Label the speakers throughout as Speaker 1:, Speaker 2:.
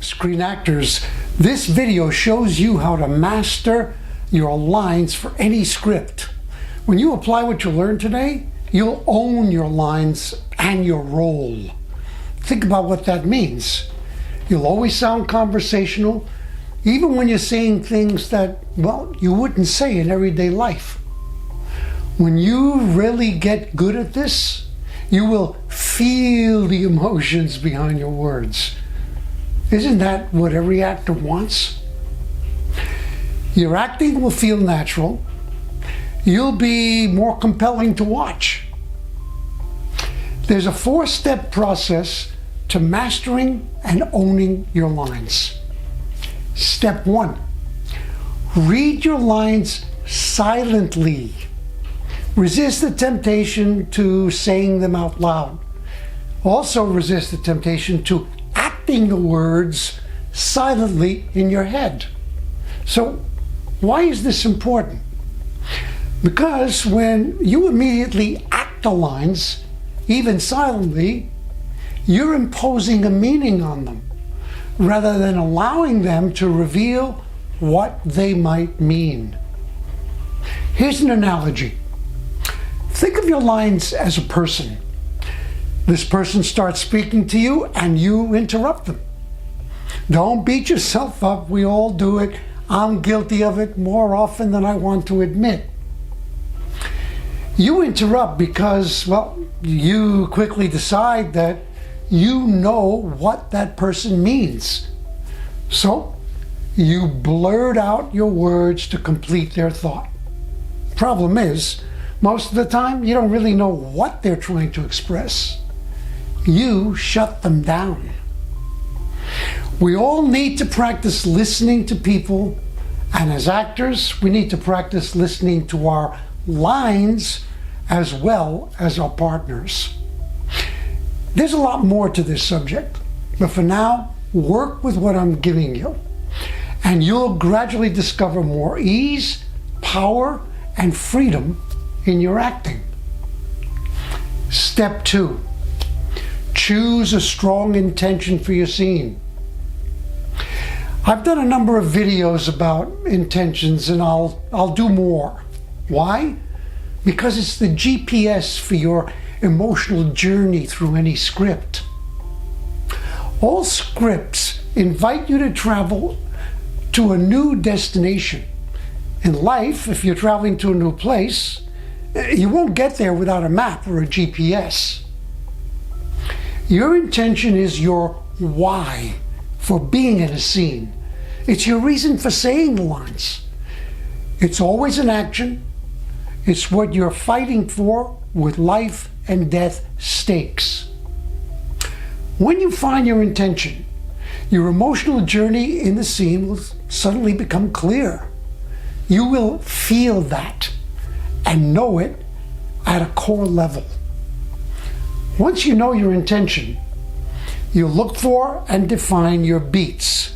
Speaker 1: Screen actors, this video shows you how to master your lines for any script. When you apply what you learned today, you'll own your lines and your role. Think about what that means. You'll always sound conversational, even when you're saying things that, well, you wouldn't say in everyday life. When you really get good at this, you will feel the emotions behind your words. Isn't that what every actor wants? Your acting will feel natural. You'll be more compelling to watch. There's a 4-step process to mastering and owning your lines. Step 1, read your lines silently. Resist the temptation to saying them out loud. Also resist the temptation to acting the words silently in your head. So why is this important? Because when you immediately act the lines, even silently, you're imposing a meaning on them, rather than allowing them to reveal what they might mean. Here's an analogy. Think of your lines as a person. This person starts speaking to you and you interrupt them. Don't beat yourself up, we all do it. I'm guilty of it more often than I want to admit. You interrupt because, well, you quickly decide that you know what that person means. So you blurt out your words to complete their thought. Problem is, most of the time, you don't really know what they're trying to express. You shut them down. We all need to practice listening to people, and as actors, we need to practice listening to our lines as well as our partners. There's a lot more to this subject, but for now, work with what I'm giving you, and you'll gradually discover more ease, power, and freedom in your acting. Step 2, choose a strong intention for your scene. I've done a number of videos about intentions, and I'll do more. Why? Because it's the GPS for your emotional journey through any script. All scripts invite you to travel to a new destination. In life, if you're traveling to a new place, you won't get there without a map or a GPS. Your intention is your why for being in a scene. It's your reason for saying the lines. It's always an action. It's what you're fighting for with life and death stakes. When you find your intention, your emotional journey in the scene will suddenly become clear. You will feel that and know it at a core level. Once you know your intention, you look for and define your beats.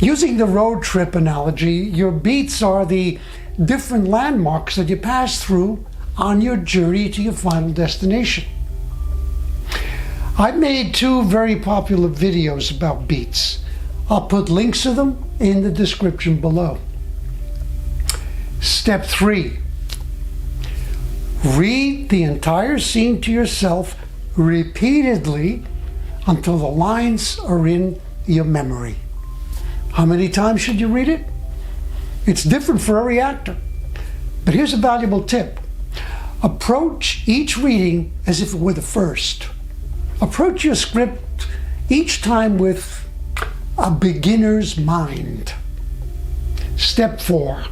Speaker 1: Using the road trip analogy, your beats are the different landmarks that you pass through on your journey to your final destination. I've made 2 very popular videos about beats. I'll put links to them in the description below. Step 3, read the entire scene to yourself repeatedly until the lines are in your memory. How many times should you read it? It's different for every actor. But here's a valuable tip. Approach each reading as if it were the first. Approach your script each time with a beginner's mind. Step 4,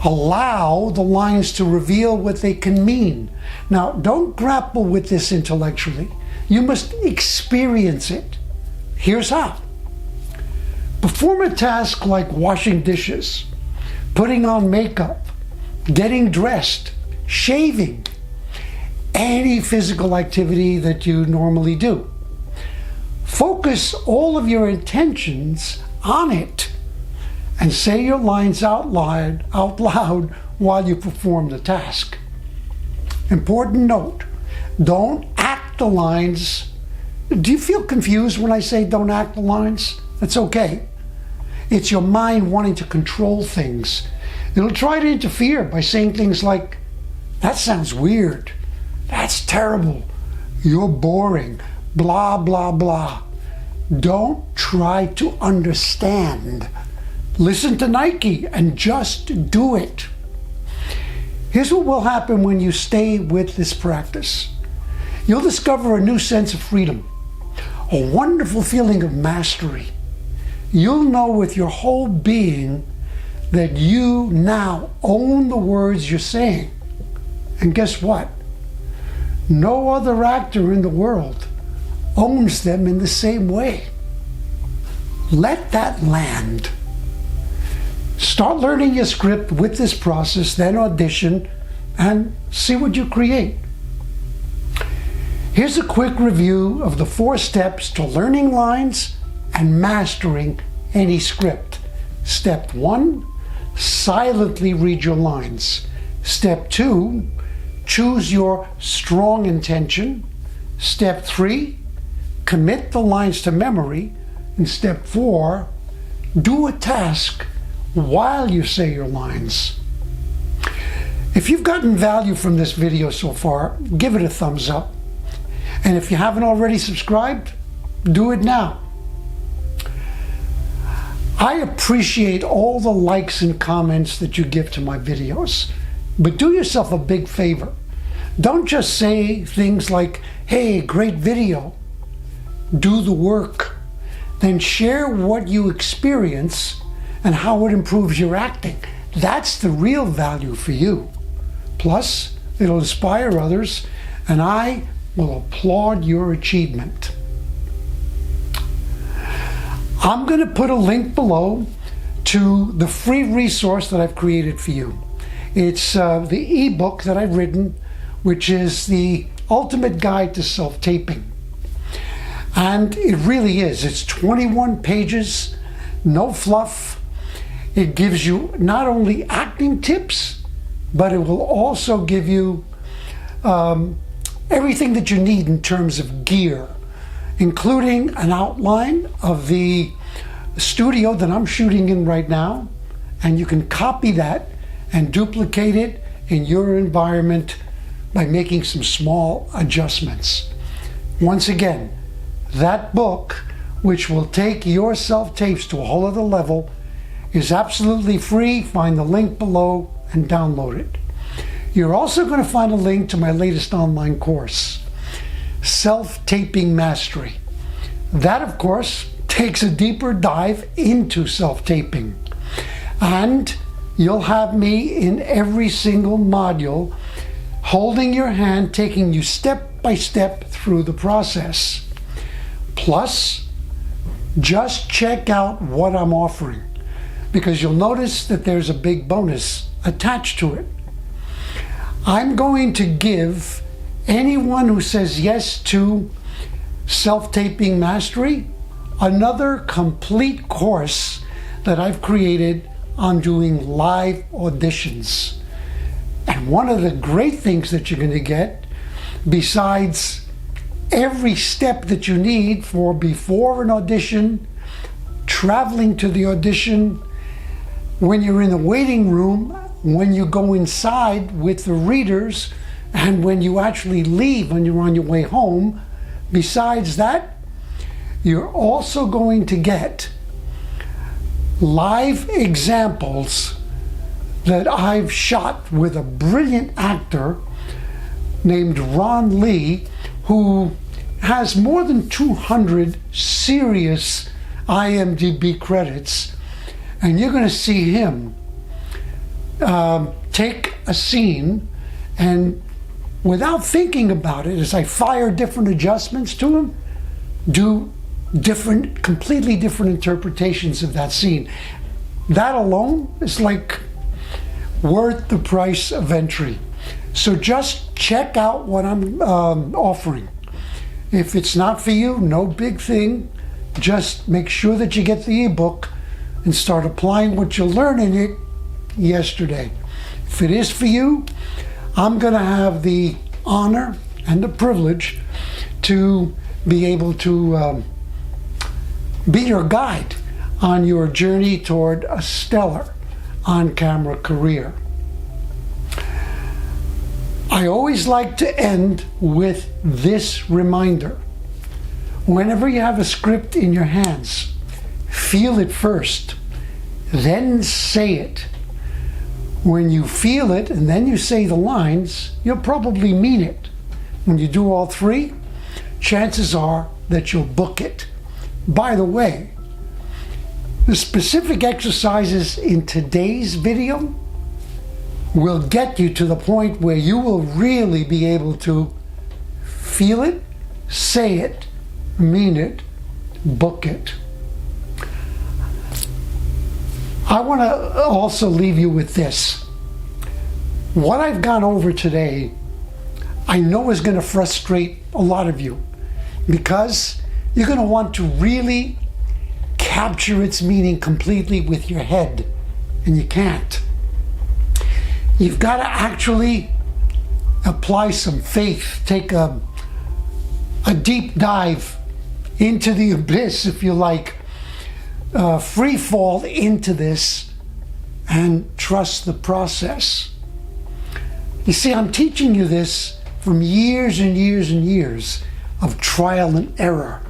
Speaker 1: allow the lines to reveal what they can mean. Now, don't grapple with this intellectually. You must experience it. Here's how. Perform a task like washing dishes, putting on makeup, getting dressed, shaving, any physical activity that you normally do. Focus all of your intentions on it and say your lines out loud while you perform the task. Important note, don't act the lines, do you feel confused when I say don't act the lines? That's okay. It's your mind wanting to control things. It'll try to interfere by saying things like, that sounds weird, that's terrible, you're boring, blah, blah, blah. Don't try to understand. Listen to Nike and just do it. Here's what will happen when you stay with this practice. You'll discover a new sense of freedom, a wonderful feeling of mastery. You'll know with your whole being that you now own the words you're saying. And guess what? No other actor in the world owns them in the same way. Let that land. Start learning your script with this process, then audition and see what you create. Here's a quick review of the 4 steps to learning lines and mastering any script. Step 1, silently read your lines. Step 2, choose your strong intention. Step 3, commit the lines to memory. And step 4, do a task while you say your lines. If you've gotten value from this video so far, give it a thumbs up. And if you haven't already subscribed, do it now. I appreciate all the likes and comments that you give to my videos, but do yourself a big favor. Don't just say things like, hey, great video. Do the work. Then share what you experience and how it improves your acting. That's the real value for you. Plus, it'll inspire others, and I will applaud your achievement. I'm going to put a link below to the free resource that I've created for you. It's the ebook that I've written, which is the ultimate guide to self-taping. And it really is. It's 21 pages, no fluff. It gives you not only acting tips, but it will also give you everything that you need in terms of gear, including an outline of the studio that I'm shooting in right now. And you can copy that and duplicate it in your environment by making some small adjustments. Once again, that book, which will take your self-tapes to a whole other level, is absolutely free. Find the link below and download it. You're also going to find a link to my latest online course, Self-Taping Mastery. That, of course, takes a deeper dive into self-taping. And you'll have me in every single module, holding your hand, taking you step by step through the process. Plus, just check out what I'm offering, because you'll notice that there's a big bonus attached to it. I'm going to give anyone who says yes to Self-Taping Mastery another complete course that I've created on doing live auditions. And one of the great things that you're going to get, besides every step that you need for before an audition, traveling to the audition, when you're in the waiting room, when you go inside with the readers, and when you actually leave, when you're on your way home. Besides that, you're also going to get live examples that I've shot with a brilliant actor named Ron Lee, who has more than 200 serious IMDb credits. And you're going to see him take a scene and, without thinking about it, as I fire different adjustments to him, do different, completely different interpretations of that scene. That alone is like worth the price of entry. So just check out what I'm offering. If it's not for you, no big thing. Just make sure that you get the ebook and start applying what you learned in it yesterday. If it is for you, I'm going to have the honor and the privilege to be able to be your guide on your journey toward a stellar on-camera career. I always like to end with this reminder. Whenever you have a script in your hands, feel it first, then say it. When you feel it and then you say the lines, you'll probably mean it. When you do all three, chances are that you'll book it. By the way, the specific exercises in today's video will get you to the point where you will really be able to feel it, say it, mean it, book it. I want to also leave you with this. What I've gone over today, I know is going to frustrate a lot of you, because you're going to want to really capture its meaning completely with your head, and you can't. You've got to actually apply some faith, take a deep dive into the abyss, if you like, free fall into this, and trust the process. You see, I'm teaching you this from years and years and years of trial and error.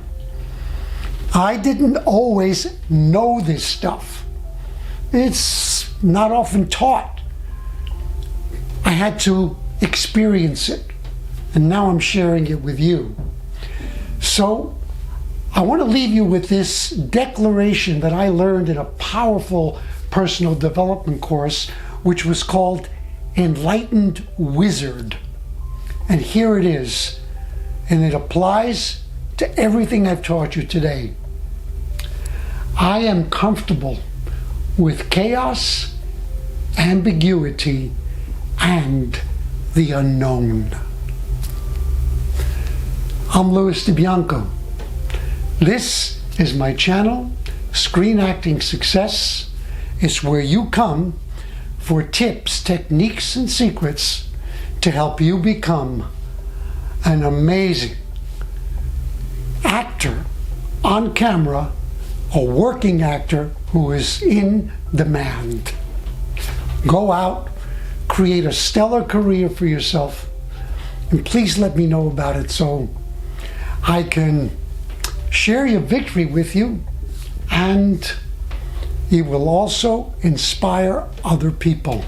Speaker 1: I didn't always know this stuff. It's not often taught. I had to experience it, and now I'm sharing it with you. So I want to leave you with this declaration that I learned in a powerful personal development course, which was called Enlightened Wizard. And here it is, and it applies to everything I've taught you today. I am comfortable with chaos, ambiguity, and the unknown. I'm Louis DiBianco. This is my channel, Screen Acting Success. It's where you come for tips, techniques, and secrets to help you become an amazing actor on camera, a working actor who is in demand. Go out, create a stellar career for yourself, and please let me know about it so I can share your victory with you, and it will also inspire other people.